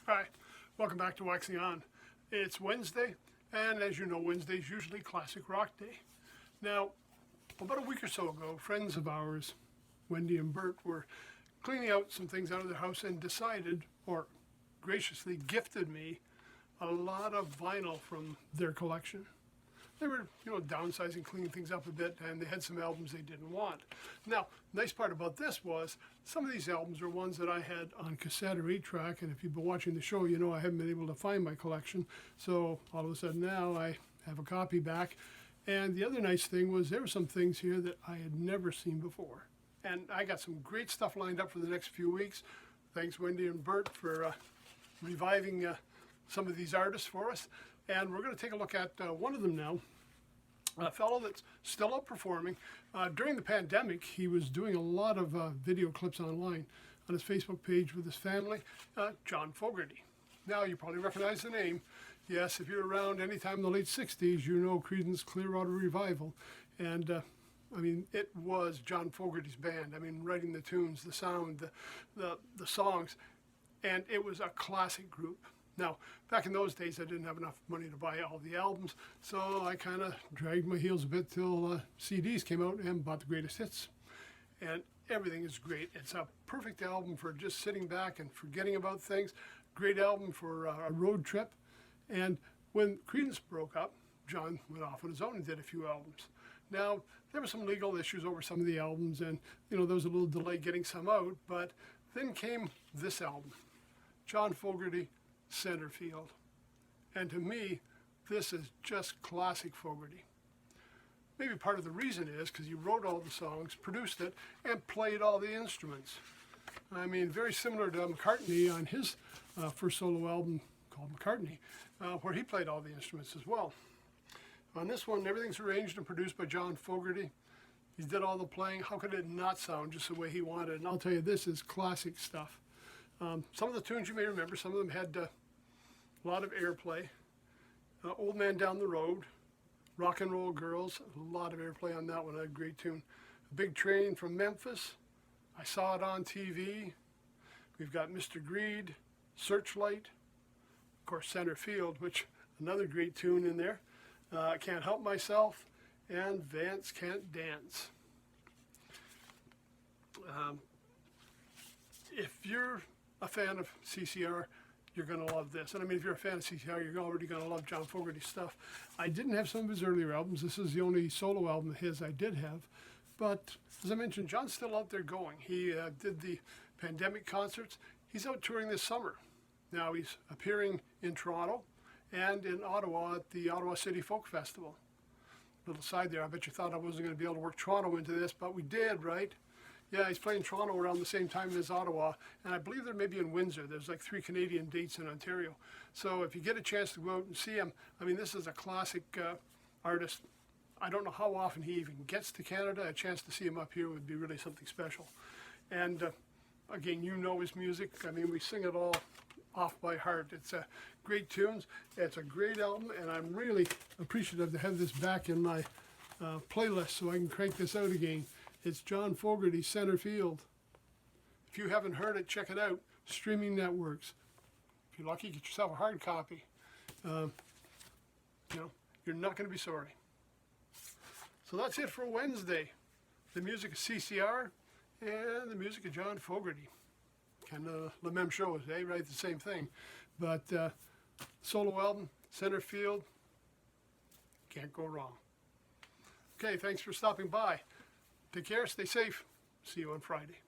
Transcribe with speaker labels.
Speaker 1: Hi, welcome back to Waxing On. It's Wednesday, and as you know, Wednesday's usually Classic Rock Day. Now, about a week or so ago, friends of ours, Wendy and Bert, were cleaning out some things out of their house and decided, or graciously gifted me, a lot of vinyl from their collection. They were, downsizing, cleaning things up a bit, and they had some albums they didn't want. Now, nice part about this was some of these albums are ones that I had on cassette or 8-track, and if you've been watching the show, you know I haven't been able to find my collection. So all of a sudden now I have a copy back. And the other nice thing was there were some things here that I had never seen before. And I got some great stuff lined up for the next few weeks. Thanks, Wendy and Bert, for reviving some of these artists for us. And we're going to take a look at one of them now, a fellow that's still out performing. During the pandemic, he was doing a lot of video clips online on his Facebook page with his family, John Fogerty. Now, you probably recognize the name. Yes, if you're around any time in the late 60s, you know Creedence Clearwater Revival. And it was John Fogerty's band. Writing the tunes, the sound, the songs. And it was a classic group. Now, back in those days, I didn't have enough money to buy all the albums, so I kind of dragged my heels a bit till CDs came out and bought the greatest hits. And everything is great. It's a perfect album for just sitting back and forgetting about things. Great album for a road trip. And when Creedence broke up, John went off on his own and did a few albums. Now, there were some legal issues over some of the albums, and there was a little delay getting some out, but then came this album, John Fogerty, Centerfield. And to me, this is just classic Fogerty. Maybe part of the reason is because he wrote all the songs, produced it, and played all the instruments. Very similar to McCartney on his first solo album called McCartney, where he played all the instruments as well. On this one, everything's arranged and produced by John Fogerty. He did all the playing. How could it not sound just the way he wanted? And I'll tell you, this is classic stuff. Some of the tunes you may remember, some of them had a lot of airplay. Old Man Down the Road, Rock and Roll Girls, a lot of airplay on that one, a great tune. A Big Train from Memphis, I Saw It on TV. We've got Mr. Greed, Searchlight, of course Centerfield, which another great tune in there. Can't Help Myself, and Vance Can't Dance. If you're a fan of CCR, you're going to love this. And if you're a fan of CCR, you're already going to love John Fogerty's stuff. I didn't have some of his earlier albums. This is the only solo album of his I did have. But as I mentioned, John's still out there going. He did the pandemic concerts. He's out touring this summer. Now he's appearing in Toronto and in Ottawa at the Ottawa City Folk Festival. Little side there, I bet you thought I wasn't going to be able to work Toronto into this, but we did, right? Yeah, he's playing Toronto around the same time as Ottawa, and I believe they're maybe in Windsor. There's like 3 Canadian dates in Ontario. So if you get a chance to go out and see him, this is a classic artist. I don't know how often he even gets to Canada. A chance to see him up here would be really something special. And again, you know his music. We sing it all off by heart. It's great tunes. It's a great album, and I'm really appreciative to have this back in my playlist so I can crank this out again. It's John Fogerty, Centerfield. If you haven't heard it, check it out. Streaming networks. If you're lucky, get yourself a hard copy. You're not going to be sorry. So that's it for Wednesday. The music of CCR and the music of John Fogerty. Kind of the même chose, eh? Right, the same thing. But solo album, Centerfield, can't go wrong. Okay, thanks for stopping by. Take care, stay safe. See you on Friday.